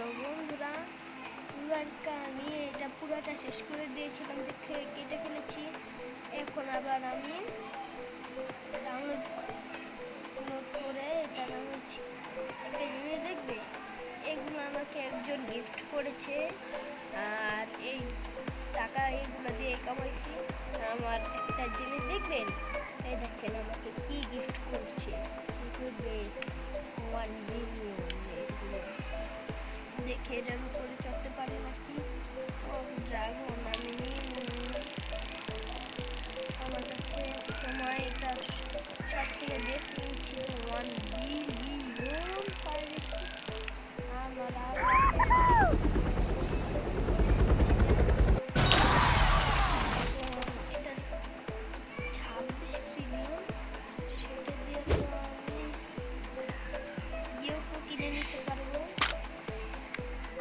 তো বন্ধুরা এবারটা আমি এটা পুরোটা শেষ করে দিয়েছিলাম, যে কেটে ফেলেছি। এখন আবার আমি ডাউনলোড করে এটা নামিয়েছি। একটা জিনিস দেখবে, এগুলো আমাকে একজন গিফট করেছে, আর এই টাকা এগুলো দিয়ে কামাইছি। আমার একটা জিনিস দেখবেন, এই দেখেন আমাকে কি গিফট করছে। 1 মিলিয়ন। দেখে এটার উপরে চড়তে পারে নাকি। ও ড্রাগন, আমি আমার কাছে সময় এটা সব থেকে বেস্ট ছিল 1 বিলিয়ন আমার এটা 26 ট্রিলিয়ন। সেটা দিয়ে তো আমি ইউফো কিনে নিতে পারবো।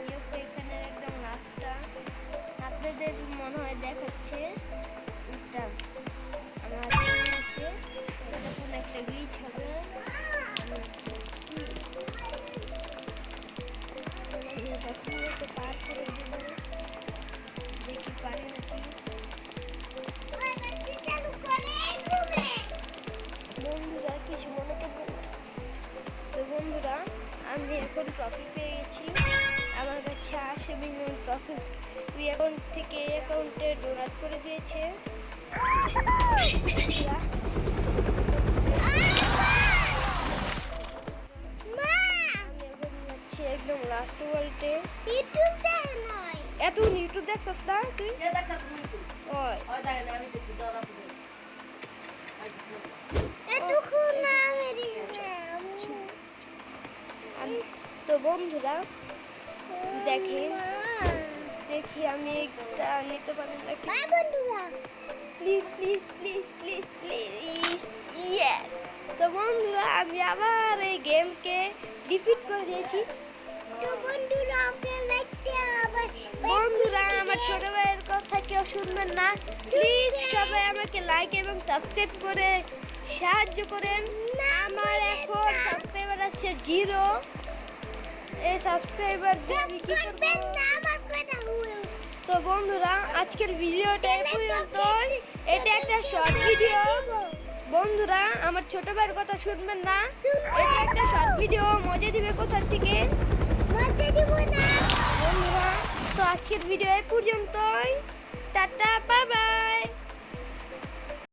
ইউফো এখানে একদম লাস্টটা আপনাদের মনে হয় দেখাচ্ছে। এটা আমার আছে, এটা কোনো একটা গ্লিচ হবে। এটা পুরোতে পার করে দেব, দেখি পারি নাকি। বন্ধুরা কিছু মনে করবেন না। তো বন্ধুরা আমি এখন ট্রফি পেয়ে গেছি। আমার কাছে 80 মিলিয়ন ট্রফি অ্যাকাউন্ট থেকে অ্যাকাউন্টে ডোনেট করে দিয়েছে। আমি এখন যাচ্ছি একদম লাস্ট ওয়ার্ল্ডে। ইউটিউব দেখে নয়, এত ইউটিউব দেখছস না তুই? ওই তো বন্ধুরা দেখি আমি একটা নিতে পারি নাকি। বন্ধুরা please please please please please yes. তো বন্ধুরা আমি আবার এই গেমকে ডিফিট করে দিয়েছি। তো বন্ধুরা বন্ধুরা আমার ছোট ভাইয়ের কথা কেউ শুনবেন না, প্লিজ সবাই আমাকে লাইক এবং সাবস্ক্রাইব করে সাহায্য করেন। আমার এখন সাবস্ক্রাইবার আছে 0। এই সাবস্ক্রাইবার করবেন না আমার কথা। তো বন্ধুরা আজকের ভিডিওটা এই পর্যন্তই। এটা একটা শর্ট ভিডিও। বন্ধুরা আমার ছোট ভাইয়ের কথা শুনবেন না, এটা একটা শর্ট ভিডিও। মজা দিবে কোথা থেকে? মজা দিব না বন্ধুরা। তো আজকের ভিডিও এই পর্যন্তই। Tata, bye bye.